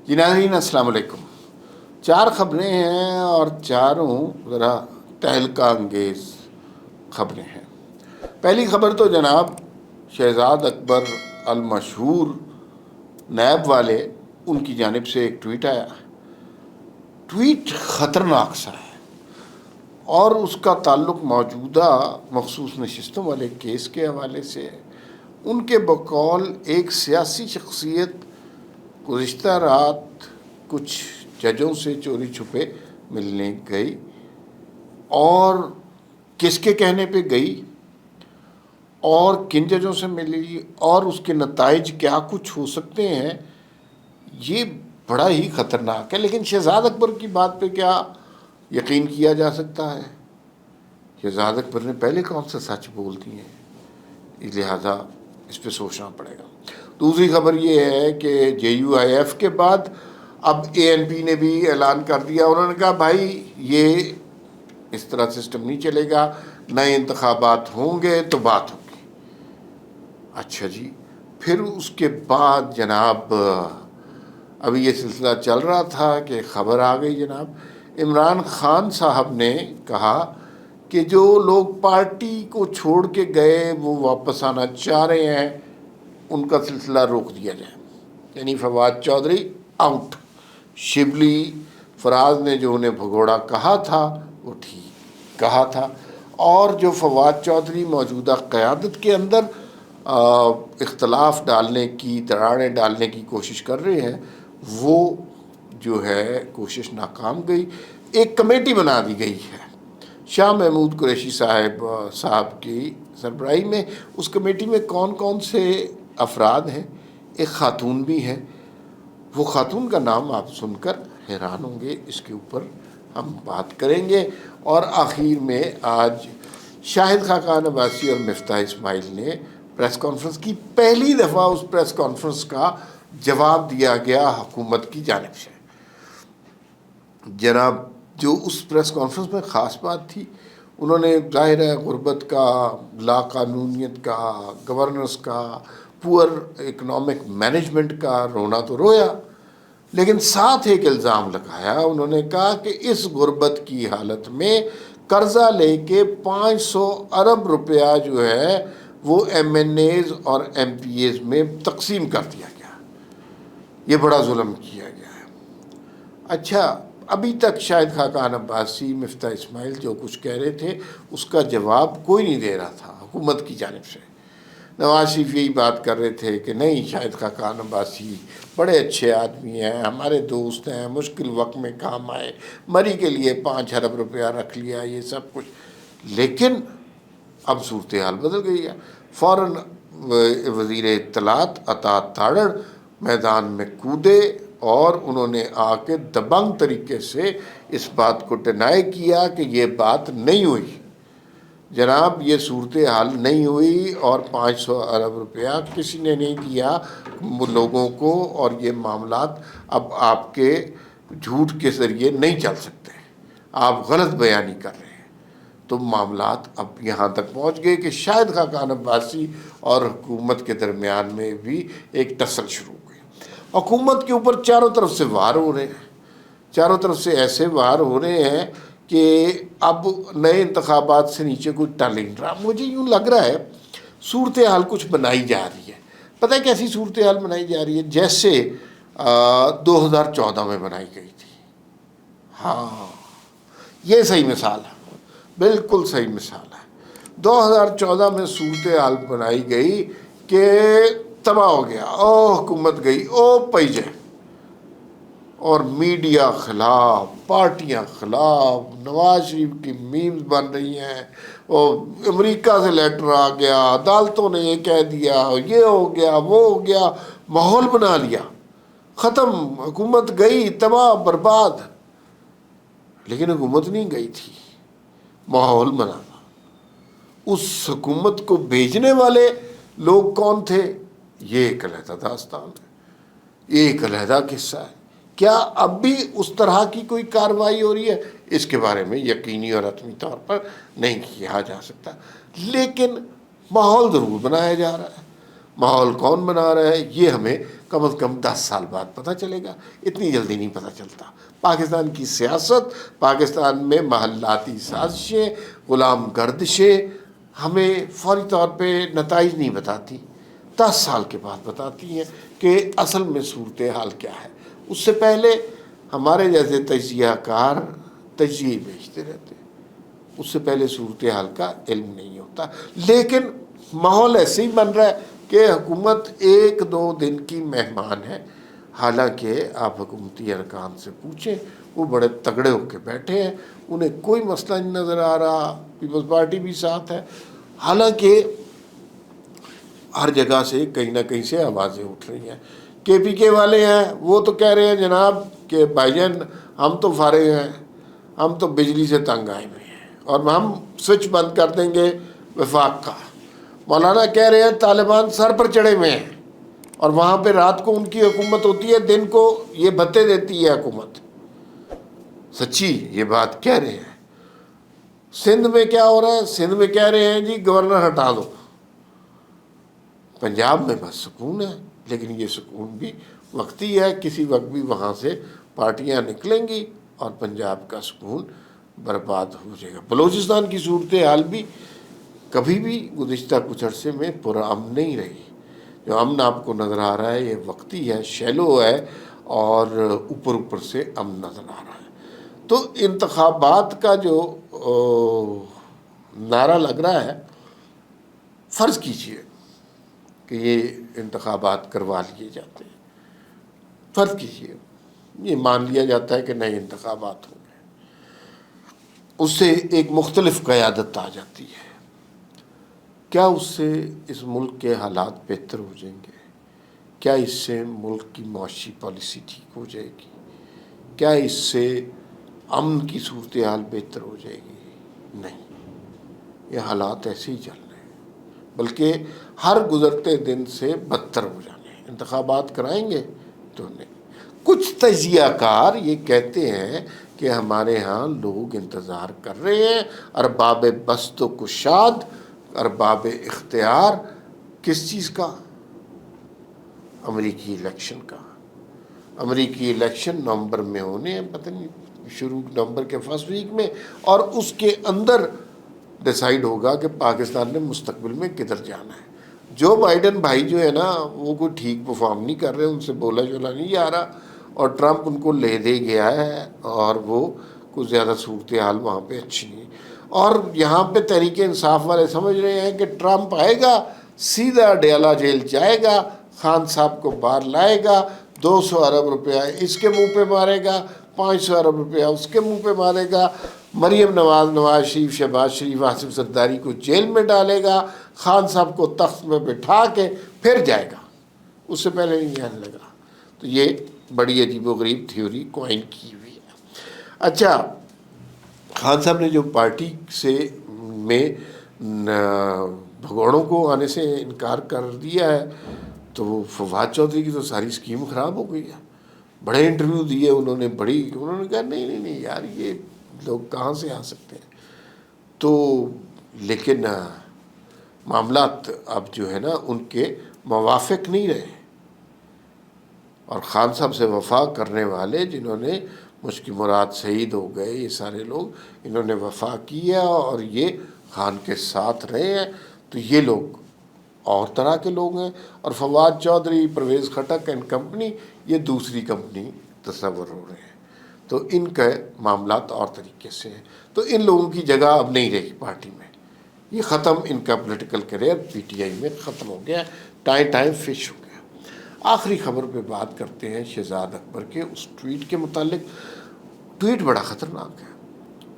جی ناظرین السلام علیکم۔ چار خبریں ہیں اور چاروں ذرا تہلکہ انگیز خبریں ہیں۔ پہلی خبر تو جناب شہزاد اکبر المشہور نیب والے ان کی جانب سے ایک ٹویٹ آیا۔ ٹویٹ خطرناک سا ہے اور اس کا تعلق موجودہ مخصوص نشستوں والے کیس کے حوالے سے ہے۔ ان کے بقول ایک سیاسی شخصیت گزشتہ رات کچھ ججوں سے چوری چھپے ملنے گئی، اور کس کے کہنے پہ گئی اور کن ججوں سے ملی اور اس کے نتائج کیا کچھ ہو سکتے ہیں، یہ بڑا ہی خطرناک ہے۔ لیکن شہزاد اکبر کی بات پہ کیا یقین کیا جا سکتا ہے؟ شہزاد اکبر نے پہلے کون سا سچ بول دیے ہیں، لہٰذا اس پہ سوچنا پڑے گا۔ دوسری خبر یہ ہے کہ JUIF کے بعد اب ANP نے بھی اعلان کر دیا۔ انہوں نے کہا بھائی یہ اس طرح سسٹم نہیں چلے گا، نئے انتخابات ہوں گے تو بات ہوگی۔ اچھا جی، پھر اس کے بعد جناب ابھی یہ سلسلہ چل رہا تھا کہ خبر آ گئی جناب عمران خان صاحب نے کہا کہ جو لوگ پارٹی کو چھوڑ کے گئے وہ واپس آنا چاہ رہے ہیں، ان کا سلسلہ روک دیا جائے۔ یعنی فواد چودھری آؤٹ۔ شبلی فراز نے جو انہیں بھگوڑا کہا تھا وہ ٹھیک کہا تھا، اور جو فواد چودھری موجودہ قیادت کے اندر اختلاف ڈالنے کی، دراڑیں ڈالنے کی کوشش کر رہے ہیں، وہ جو ہے کوشش ناکام گئی۔ ایک کمیٹی بنا دی گئی ہے شاہ محمود قریشی صاحب کی سربراہی میں۔ اس کمیٹی میں کون کون سے افراد ہیں؟ ایک خاتون بھی ہے، وہ خاتون کا نام آپ سن کر حیران ہوں گے، اس کے اوپر ہم بات کریں گے۔ اور آخر میں آج شاہد خاقان عباسی اور مفتاح اسماعیل نے پریس کانفرنس کی۔ پہلی دفعہ اس پریس کانفرنس کا جواب دیا گیا حکومت کی جانب سے۔ جناب جو اس پریس کانفرنس میں خاص بات تھی، انہوں نے ظاہر ہے غربت کا، لا قانونیت کا، گورننس کا، پور اکنامک مینجمنٹ کا رونا تو رویا، لیکن ساتھ ایک الزام لگایا۔ انہوں نے کہا کہ اس غربت کی حالت میں قرضہ لے کے 500 ارب روپیہ جو ہے وہ MNAs اور MPAs میں تقسیم کر دیا گیا۔ یہ بڑا ظلم کیا گیا ہے۔ اچھا، ابھی تک شاہد خاقان عباسی، مفتاح اسماعیل جو کچھ کہہ رہے تھے اس کا جواب کوئی نہیں دے رہا تھا حکومت کی جانب سے۔ نواز شریف یہی بات کر رہے تھے کہ نہیں، شاہد خاقان عباسی بڑے اچھے آدمی ہیں، ہمارے دوست ہیں، مشکل وقت میں کام آئے، مری کے لیے 5 ارب روپیہ رکھ لیا، یہ سب کچھ۔ لیکن اب صورتحال بدل گئی ہے۔ فوراً وزیر اطلاعات عطا تاڑڑ میدان میں کودے اور انہوں نے آ کے دبنگ طریقے سے اس بات کو ڈینائی کیا کہ یہ بات نہیں ہوئی جناب، یہ صورتحال نہیں ہوئی، اور 500 ارب روپیہ کسی نے نہیں دیا لوگوں کو، اور یہ معاملات اب آپ کے جھوٹ کے ذریعے نہیں چل سکتے، آپ غلط بیانی کر رہے ہیں۔ تو معاملات اب یہاں تک پہنچ گئے کہ شاہد خاقان عباسی اور حکومت کے درمیان میں بھی ایک ٹسل شروع ہو گئی۔ حکومت کے اوپر چاروں طرف سے وار ہو رہے ہیں، چاروں طرف سے ایسے وار ہو رہے ہیں کہ اب نئے انتخابات سے نیچے کوئی ٹل ہی نہیں رہا۔ مجھے یوں لگ رہا ہے صورتحال کچھ بنائی جا رہی ہے۔ پتہ ہے کیسی صورتحال بنائی جا رہی ہے؟ جیسے 2014 میں بنائی گئی تھی۔ ہاں، یہ صحیح مثال ہے، بالکل صحیح مثال ہے۔ 2014 میں صورتحال بنائی گئی کہ تباہ ہو گیا، او حکومت گئی، او پیجے، اور میڈیا خلاف، پارٹیاں خلاف، نواز شریف کی میمز بن رہی ہیں، اور امریکہ سے لیٹر آ گیا، عدالتوں نے یہ کہہ دیا، یہ ہو گیا، وہ ہو گیا، ماحول بنا لیا، ختم، حکومت گئی، تباہ برباد۔ لیکن حکومت نہیں گئی تھی، ماحول بنا۔ اس حکومت کو بھیجنے والے لوگ کون تھے؟ یہ ایک علیحدہ داستان ہے، یہ ایک علیحدہ قصہ ہے۔ کیا اب بھی اس طرح کی کوئی کارروائی ہو رہی ہے؟ اس کے بارے میں یقینی اور حتمی طور پر نہیں کہا جا سکتا، لیکن ماحول ضرور بنایا جا رہا ہے۔ ماحول کون بنا رہا ہے یہ ہمیں کم از کم 10 سال بعد پتہ چلے گا، اتنی جلدی نہیں پتہ چلتا۔ پاکستان کی سیاست، پاکستان میں محلاتی سازشیں، غلام گردشیں ہمیں فوری طور پہ نتائج نہیں بتاتی، 10 سال کے بعد بتاتی ہیں کہ اصل میں صورتحال کیا ہے۔ اس سے پہلے ہمارے جیسے تجزیہ کار تجزیے بیچتے رہتے ہیں، اس سے پہلے صورتحال کا علم نہیں ہوتا۔ لیکن ماحول ایسے ہی بن رہا ہے کہ حکومت 1-2 دن کی مہمان ہے، حالانکہ آپ حکومتی ارکان سے پوچھیں، وہ بڑے تگڑے ہو کے بیٹھے ہیں، انہیں کوئی مسئلہ نہیں نظر آ رہا، پیپلز پارٹی بھی ساتھ ہے، حالانکہ ہر جگہ سے کہیں نہ کہیں سے آوازیں اٹھ رہی ہیں۔ کے پی کے والے ہیں، وہ تو کہہ رہے ہیں جناب کہ بھائی جان ہم تو فارغ ہیں، ہم تو بجلی سے تنگ آئے ہوئے ہیں اور ہم سوئچ بند کر دیں گے وفاق کا۔ مولانا کہہ رہے ہیں طالبان سر پر چڑھے ہوئے ہیں اور وہاں پہ رات کو ان کی حکومت ہوتی ہے، دن کو یہ بھتے دیتی ہے حکومت۔ سچی یہ بات کہہ رہے ہیں۔ سندھ میں کیا ہو رہا ہے؟ سندھ میں کہہ رہے ہیں جی گورنر ہٹا دو۔ پنجاب میں بس سکون ہے، لیکن یہ سکون بھی وقتی ہے، کسی وقت بھی وہاں سے پارٹیاں نکلیں گی اور پنجاب کا سکون برباد ہو جائے گا۔ بلوچستان کی صورتحال بھی کبھی بھی گزشتہ کچھ عرصے میں پرامن نہیں رہی۔ جو امن آپ کو نظر آ رہا ہے یہ وقتی ہے، شیلو ہے اور اوپر سے امن نظر آ رہا ہے۔ تو انتخابات کا جو نعرہ لگ رہا ہے، فرض کیجئے کہ یہ انتخابات کروا لیے جاتے ہیں، فرض کیجئے یہ مان لیا جاتا ہے کہ نئے انتخابات ہوں گے، اس سے ایک مختلف قیادت آ جاتی ہے، کیا اس سے اس ملک کے حالات بہتر ہو جائیں گے؟ کیا اس سے ملک کی معاشی پالیسی ٹھیک ہو جائے گی؟ کیا اس سے امن کی صورتحال بہتر ہو جائے گی؟ نہیں، یہ حالات ایسے ہی چل رہے ہیں، بلکہ ہر گزرتے دن سے بدتر ہو جانے ہیں۔ انتخابات کرائیں گے تو نہیں۔ کچھ تجزیہ کار یہ کہتے ہیں کہ ہمارے ہاں لوگ انتظار کر رہے ہیں، ارباب بست و کشاد، ارباب اختیار، کس چیز کا؟ امریکی الیکشن کا۔ امریکی الیکشن نومبر میں ہونے ہیں، پتہ نہیں شروع نومبر کے فرسٹ ویک میں، اور اس کے اندر ڈیسائیڈ ہوگا کہ پاکستان نے مستقبل میں کدھر جانا ہے۔ جو بائیڈن بھائی جو ہے نا وہ کوئی ٹھیک پرفارم نہیں کر رہے، ان سے بولا چولا نہیں جا رہا، اور ٹرمپ ان کو لے دے گیا ہے، اور وہ کچھ زیادہ صورتحال وہاں پہ اچھی نہیں۔ اور یہاں پہ تحریک انصاف والے سمجھ رہے ہیں کہ ٹرمپ آئے گا سیدھا ڈیالہ جیل جائے گا، خان صاحب کو باہر لائے گا، 200 ارب روپیہ اس کے منہ پہ مارے گا، 500 ارب روپیہ اس کے منہ پہ مارے گا، مریم نواز، نواز شریف، شہباز شریف، آصف زرداری کو جیل میں ڈالے گا، خان صاحب کو تخت میں بٹھا کے پھر جائے گا، اس سے پہلے نہیں جانے لگا۔ تو یہ بڑی عجیب و غریب تھیوری کوائن کی ہوئی ہے۔ اچھا، خان صاحب نے جو پارٹی سے میں بھگوڑوں کو آنے سے انکار کر دیا ہے، تو فواد چودھری کی تو ساری اسکیم خراب ہو گئی ہے۔ بڑے انٹرویو دیے انہوں نے کہا نہیں یار یہ لوگ کہاں سے آ سکتے ہیں۔ تو لیکن معاملات اب جو ہے نا ان کے موافق نہیں رہے، اور خان صاحب سے وفا کرنے والے جنہوں نے مشکی مراد شہید ہو گئے، یہ سارے لوگ انہوں نے وفا کیا اور یہ خان کے ساتھ رہے ہیں، تو یہ لوگ اور طرح کے لوگ ہیں۔ اور فواد چودھری، پرویز خٹک اینڈ کمپنی، یہ دوسری کمپنی تصور ہو رہے ہیں، تو ان کے معاملات اور طریقے سے ہیں۔ تو ان لوگوں کی جگہ اب نہیں رہی پارٹی میں، یہ ختم، ان کا political career P T I میں ختم ہو گیا، ٹائم فش ہو گیا۔ آخری خبر پہ بات کرتے ہیں شہزاد اکبر کے اس ٹویٹ کے متعلق۔ ٹویٹ بڑا خطرناک ہے۔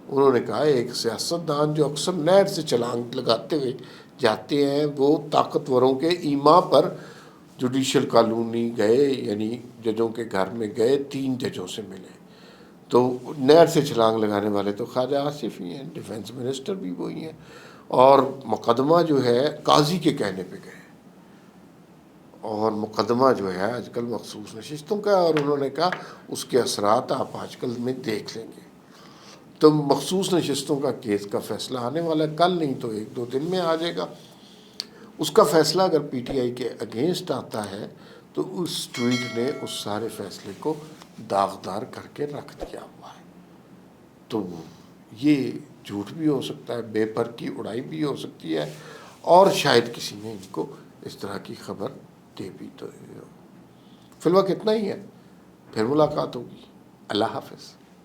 انہوں نے کہا ایک سیاستدان جو اکثر نہر سے چھلانگ لگاتے ہوئے جاتے ہیں، وہ طاقتوروں کے ایما پر جوڈیشل کالونی گئے، یعنی ججوں کے گھر میں گئے، 3 ججوں سے ملے، تو نہر سے چھلانگ لگانے والے تو خواجہ آصف ہی ہیں، ڈیفنس منسٹر بھی وہی ہیں، اور مقدمہ جو ہے قاضی کے کہنے پہ گئے، اور مقدمہ جو ہے آج کل مخصوص نشستوں کا، اور انہوں نے کہا اس کے اثرات آپ آج کل میں دیکھ لیں گے۔ تو مخصوص نشستوں کا کیس کا فیصلہ آنے والا ہے، کل نہیں تو 1-2 دن میں آ جائے گا۔ اس کا فیصلہ اگر پی ٹی آئی کے اگینسٹ آتا ہے تو اس ٹویٹ نے اس سارے فیصلے کو داغدار کر کے رکھ دیا ہوا ہے. تو یہ جھوٹ بھی ہو سکتا ہے، بے پر کی اڑائی بھی ہو سکتی ہے، اور شاید کسی نے ان کو اس طرح کی خبر دے بھی تو. فی الوقت اتنا ہی ہے، پھر ملاقات ہوگی. اللہ حافظ.